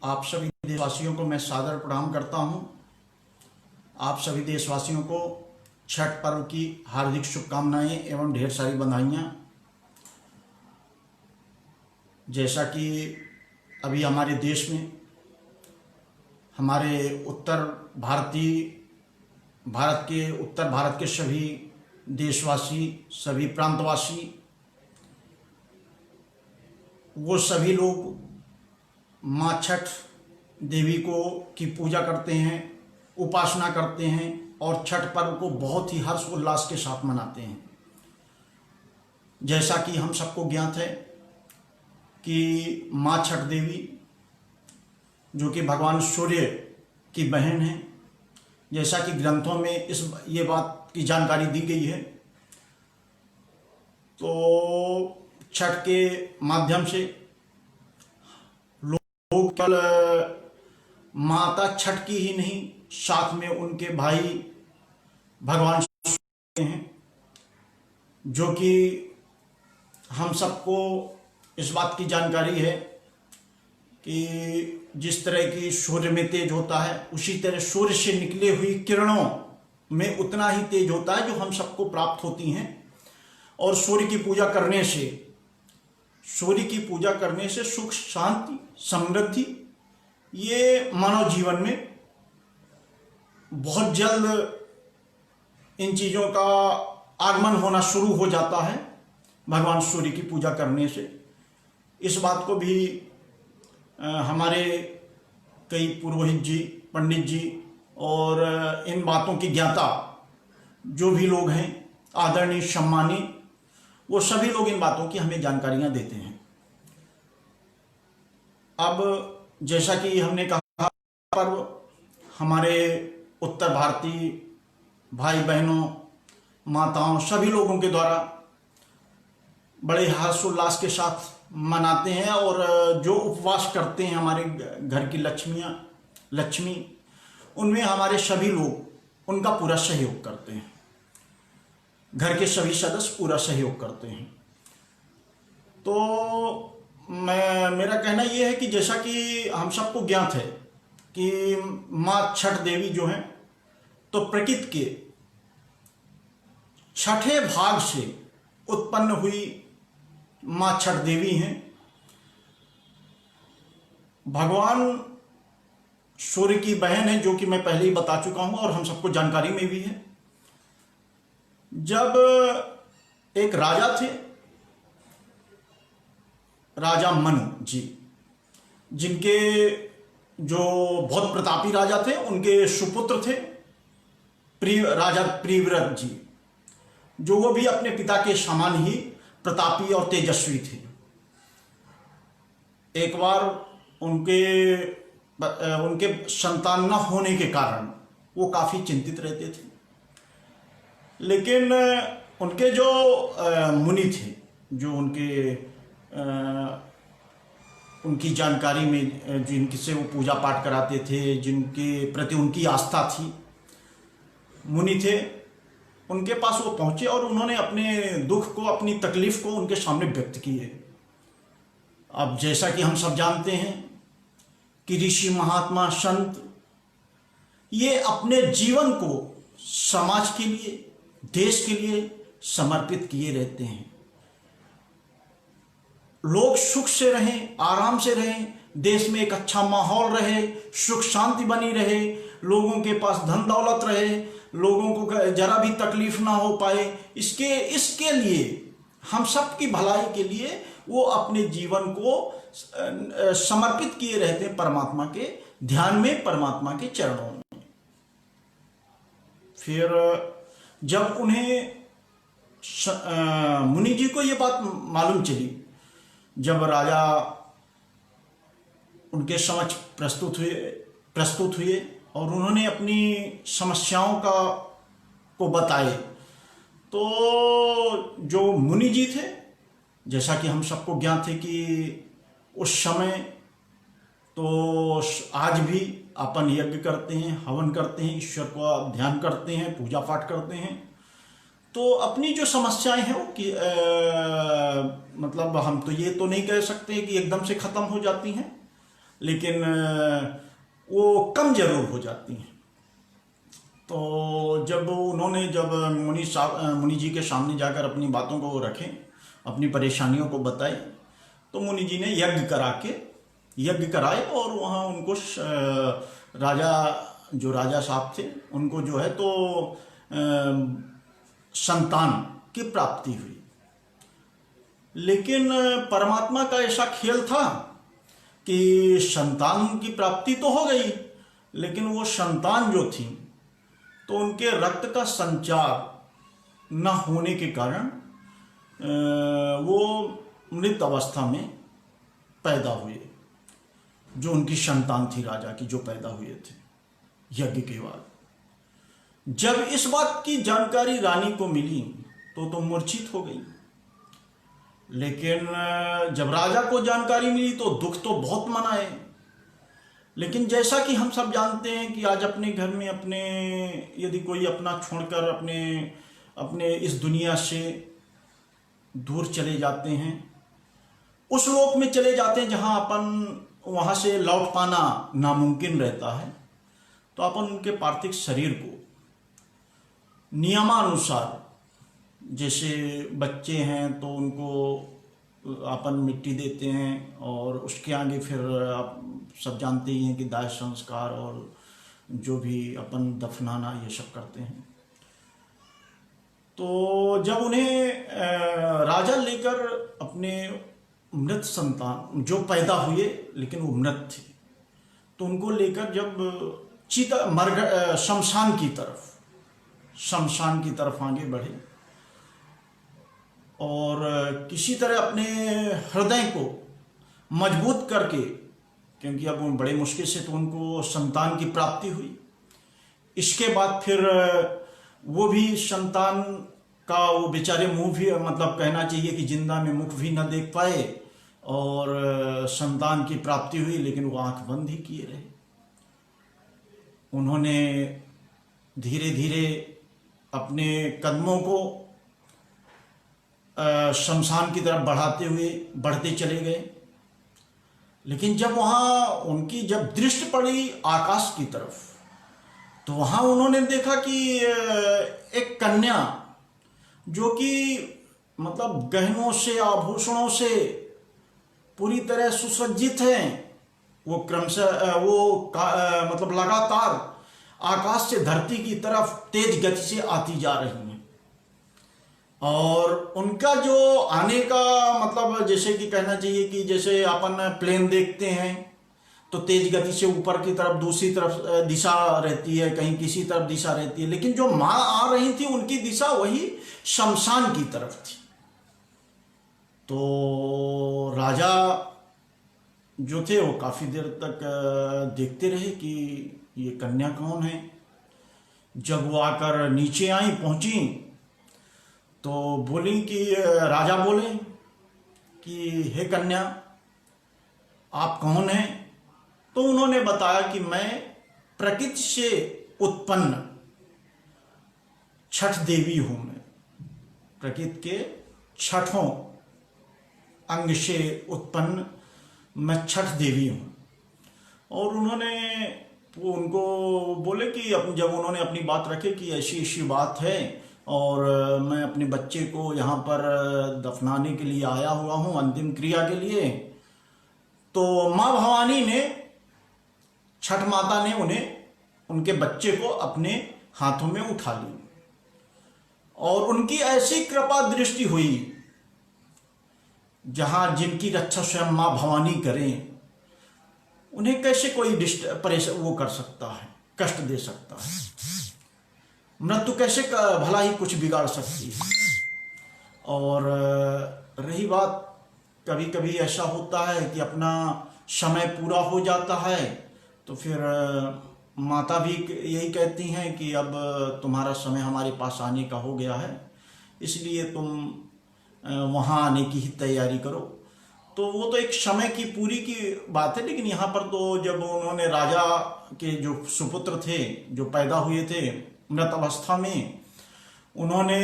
आप सभी देशवासियों को मैं सादर प्रणाम करता हूं। आप सभी देशवासियों को छठ पर्व की हार्दिक शुभकामनाएं एवं ढेर सारी बधाइयाँ। जैसा कि अभी हमारे देश में हमारे उत्तर भारत के सभी देशवासी, सभी प्रांतवासी, वो सभी लोग माँ छठ देवी की पूजा करते हैं, उपासना करते हैं और छठ पर्व को बहुत ही हर्ष उल्लास के साथ मनाते हैं। जैसा कि हम सबको ज्ञात है कि माँ छठ देवी जो कि भगवान सूर्य की बहन है, जैसा कि ग्रंथों में ये बात की जानकारी दी गई है, तो छठ के माध्यम से लोग केवल माता छठ की ही नहीं, साथ में उनके भाई भगवान सूर्य हैं, जो कि हम सबको इस बात की जानकारी है कि जिस तरह की सूर्य में तेज होता है, उसी तरह सूर्य से निकले हुई किरणों में उतना ही तेज होता है जो हम सबको प्राप्त होती हैं। और सूर्य की पूजा करने से सुख, शांति, समृद्धि ये मानव जीवन में बहुत जल्द इन चीज़ों का आगमन होना शुरू हो जाता है भगवान सूर्य की पूजा करने से। इस बात को भी हमारे कई पुरोहित जी, पंडित जी और इन बातों की ज्ञाता जो भी लोग हैं, आदरणीय, सम्मानीय, वो सभी लोग इन बातों की हमें जानकारियां देते हैं। अब जैसा कि हमने कहा, पर्व हमारे उत्तर भारतीय भाई बहनों, माताओं, सभी लोगों के द्वारा बड़े हर्षोल्लास के साथ मनाते हैं। और जो उपवास करते हैं हमारे घर की लक्ष्मी, उनमें हमारे सभी लोग उनका पूरा सहयोग करते हैं, घर के सभी सदस्य पूरा सहयोग करते हैं। तो मेरा कहना यह है कि जैसा कि हम सबको ज्ञात है कि माँ छठ देवी जो हैं, तो प्रकृति के छठे भाग से उत्पन्न हुई माँ छठ देवी हैं। भगवान सूर्य की बहन है, जो कि मैं पहले ही बता चुका हूं और हम सबको जानकारी में भी है। जब एक राजा थे, राजा मनु जी, जिनके जो बहुत प्रतापी राजा थे, उनके सुपुत्र थे राजा प्रियव्रत जी, जो वो भी अपने पिता के समान ही प्रतापी और तेजस्वी थे। एक बार उनके संतान न होने के कारण वो काफी चिंतित रहते थे। लेकिन उनके जो मुनि थे, जो उनकी जानकारी में जिनसे वो पूजा पाठ कराते थे, जिनके प्रति उनकी आस्था थी, मुनि थे, उनके पास वो पहुंचे और उन्होंने अपने दुख को, अपनी तकलीफ को उनके सामने व्यक्त किए। अब जैसा कि हम सब जानते हैं कि ऋषि, महात्मा, संत ये अपने जीवन को समाज के लिए, देश के लिए समर्पित किए रहते हैं। लोग सुख से रहें, आराम से रहें, देश में एक अच्छा माहौल रहे, सुख शांति बनी रहे, लोगों के पास धन दौलत रहे, लोगों को जरा भी तकलीफ ना हो पाए, इसके लिए, हम सब की भलाई के लिए वो अपने जीवन को समर्पित किए रहते हैं परमात्मा के ध्यान में, परमात्मा के चरणों में। फिर जब उन्हें मुनि जी को ये बात मालूम चली, जब राजा उनके समक्ष प्रस्तुत हुए और उन्होंने अपनी समस्याओं को बताए, तो जो मुनि जी थे, जैसा कि हम सबको ज्ञात है कि उस समय, तो आज भी अपन यज्ञ करते हैं, हवन करते हैं, ईश्वर का ध्यान करते हैं, पूजा पाठ करते हैं, तो अपनी जो समस्याएं हैं वो मतलब हम तो ये तो नहीं कह सकते कि एकदम से खत्म हो जाती हैं, लेकिन वो कम जरूर हो जाती हैं। तो जब मुनि जी के सामने जाकर अपनी बातों को रखें, अपनी परेशानियों को बताए, तो मुनि जी ने यज्ञ कराए और वहाँ उनको राजा साहब थे उनको जो है तो संतान की प्राप्ति हुई। लेकिन परमात्मा का ऐसा खेल था कि संतान की प्राप्ति तो हो गई, लेकिन वो संतान जो थी तो उनके रक्त का संचार न होने के कारण वो मृत अवस्था में पैदा हुए। जो उनकी संतान थी राजा की, जो पैदा हुए थे यज्ञ के बाद। जब इस बात की जानकारी रानी को मिली तो मूर्छित हो गई। लेकिन जब राजा को जानकारी मिली तो दुख तो बहुत मनाए। लेकिन जैसा कि हम सब जानते हैं कि आज अपने घर में यदि कोई अपना छोड़कर अपने इस दुनिया से दूर चले जाते हैं, उस लोक में चले जाते हैं जहां वहां से लौट पाना नामुमकिन रहता है, तो अपन उनके पार्थिव शरीर को नियमानुसार, जैसे बच्चे हैं तो उनको अपन मिट्टी देते हैं और उसके आगे फिर आप सब जानते ही हैं कि दाह संस्कार और जो भी अपन दफनाना ये सब करते हैं। तो जब उन्हें राजा लेकर अपने मृत संतान जो पैदा हुए लेकिन वो मृत थे, तो उनको लेकर जब शमशान की तरफ आगे बढ़े और किसी तरह अपने हृदय को मजबूत करके, क्योंकि अब बड़े मुश्किल से तो उनको संतान की प्राप्ति हुई। इसके बाद फिर वो भी संतान का वो बेचारे मुंह भी, मतलब कहना चाहिए कि जिंदा में मुख भी न देख पाए और संतान की प्राप्ति हुई, लेकिन वो आंख बंद ही किए रहे। उन्होंने धीरे धीरे अपने कदमों को शमशान की तरफ बढ़ते चले गए। लेकिन जब वहाँ उनकी जब दृष्टि पड़ी आकाश की तरफ, तो वहाँ उन्होंने देखा कि एक कन्या जो कि मतलब गहनों से, आभूषणों से पूरी तरह सुसज्जित है, वो क्रमशः मतलब लगातार आकाश से धरती की तरफ तेज गति से आती जा रही हैं। और उनका जो आने का मतलब, जैसे कि कहना चाहिए कि जैसे अपन प्लेन देखते हैं तो तेज गति से ऊपर की तरफ दूसरी तरफ दिशा रहती है, कहीं किसी तरफ दिशा रहती है, लेकिन जो माँ आ रही थी उनकी दिशा वही शमशान की तरफ थी। तो राजा जो थे वो काफी देर तक देखते रहे कि ये कन्या कौन है। जब वो आकर नीचे आई, पहुंची, तो बोली कि राजा बोले कि हे कन्या, आप कौन हैं? तो उन्होंने बताया कि मैं प्रकृति से उत्पन्न छठ देवी हूं। मैं प्रकृति के छठों अंग से उत्पन्न मैं छठ देवी हूं। और उनको बोले कि जब उन्होंने अपनी बात रखे कि ऐसी ऐसी बात है और मैं अपने बच्चे को यहाँ पर दफनाने के लिए आया हुआ हूँ, अंतिम क्रिया के लिए, तो माँ भवानी ने, छठ माता ने उनके बच्चे को अपने हाथों में उठा ली। और उनकी ऐसी कृपा दृष्टि हुई, जहां जिनकी रक्षा स्वयं माँ भवानी करें, उन्हें कैसे कोई वो कर सकता है, कष्ट दे सकता है? मृत्यु कैसे भला ही कुछ बिगाड़ सकती है? और रही बात, कभी कभी ऐसा होता है कि अपना समय पूरा हो जाता है, तो फिर माता भी यही कहती हैं कि अब तुम्हारा समय हमारे पास आने का हो गया है, इसलिए तुम वहाँ आने की ही तैयारी करो। तो वो तो एक समय की पूरी की बात है। लेकिन यहाँ पर तो जब उन्होंने राजा के जो सुपुत्र थे, जो पैदा हुए थे मृत अवस्था में, उन्होंने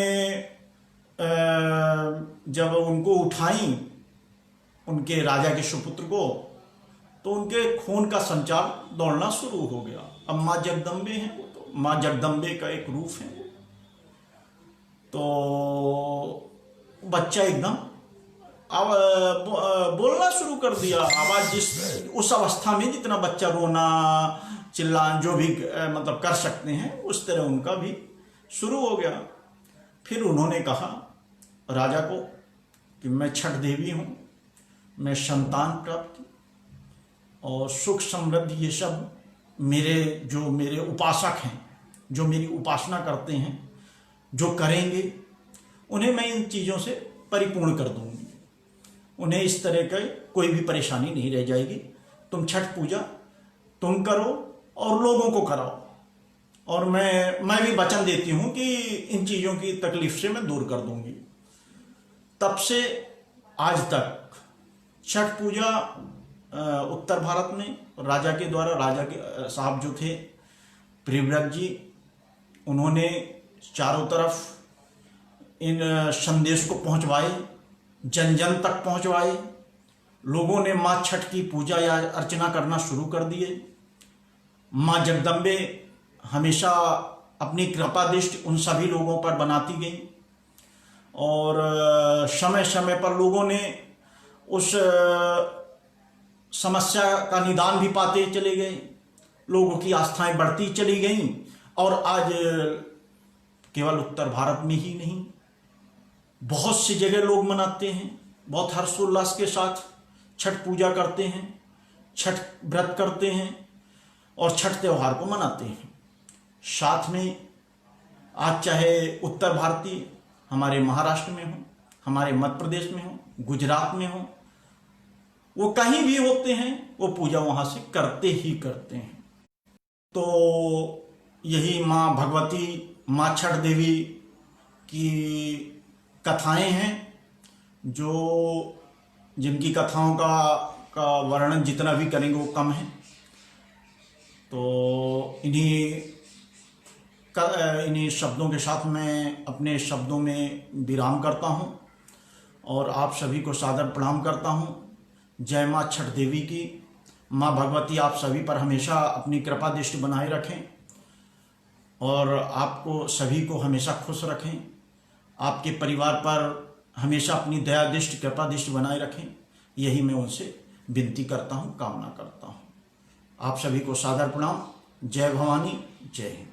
जब उनको उठाई, उनके राजा के सुपुत्र को, तो उनके खून का संचार दौड़ना शुरू हो गया। अब माँ जगदम्बे हैं, वो तो माँ जगदम्बे का एक रूप है। तो बच्चा एकदम अब बोलना शुरू कर दिया। आवाज जिस उस अवस्था में जितना बच्चा रोना चिल्लाना जो भी मतलब कर सकते हैं, उस तरह उनका भी शुरू हो गया। फिर उन्होंने कहा राजा को कि मैं छठ देवी हूँ, मैं संतान प्राप्ति और सुख समृद्धि ये सब मेरे उपासक हैं, जो मेरी उपासना करते हैं, जो करेंगे, उन्हें मैं इन चीज़ों से परिपूर्ण कर दूंगी। उन्हें इस तरह का कोई भी परेशानी नहीं रह जाएगी। तुम छठ पूजा तुम करो और लोगों को कराओ, और मैं भी वचन देती हूँ कि इन चीज़ों की तकलीफ से मैं दूर कर दूंगी। तब से आज तक छठ पूजा उत्तर भारत में राजा के द्वारा, राजा के साहब जो थे प्रियव्रत जी, उन्होंने चारों तरफ इन संदेश को पहुंचवाए, जन जन तक पहुंचवाए। लोगों ने माँ छठ की पूजा या अर्चना करना शुरू कर दिए। माँ जगदम्बे हमेशा अपनी कृपा दृष्टि उन सभी लोगों पर बनाती गई, और समय समय पर लोगों ने उस समस्या का निदान भी पाते चले गए। लोगों की आस्थाएं बढ़ती चली गईं, और आज केवल उत्तर भारत में ही नहीं, बहुत सी जगह लोग मनाते हैं, बहुत हर्षोल्लास के साथ छठ पूजा करते हैं, छठ व्रत करते हैं और छठ त्यौहार को मनाते हैं। साथ में आज चाहे उत्तर भारतीय हमारे महाराष्ट्र में हो, हमारे मध्य प्रदेश में हो, गुजरात में हो, वो कहीं भी होते हैं, वो पूजा वहाँ से करते ही करते हैं। तो यही माँ भगवती, माँ छठ देवी की कथाएं हैं, जो जिनकी कथाओं का वर्णन जितना भी करेंगे वो कम है। तो इन्हीं शब्दों के साथ मैं अपने शब्दों में विराम करता हूँ और आप सभी को सादर प्रणाम करता हूँ। जय माँ छठ देवी की। माँ भगवती आप सभी पर हमेशा अपनी कृपा दृष्टि बनाए रखें और आपको सभी को हमेशा खुश रखें। आपके परिवार पर हमेशा अपनी दया दृष्टि, कृपा दृष्टि बनाए रखें। यही मैं उनसे विनती करता हूँ, कामना करता हूँ। आप सभी को सादर प्रणाम। जय भवानी, जय हिंद।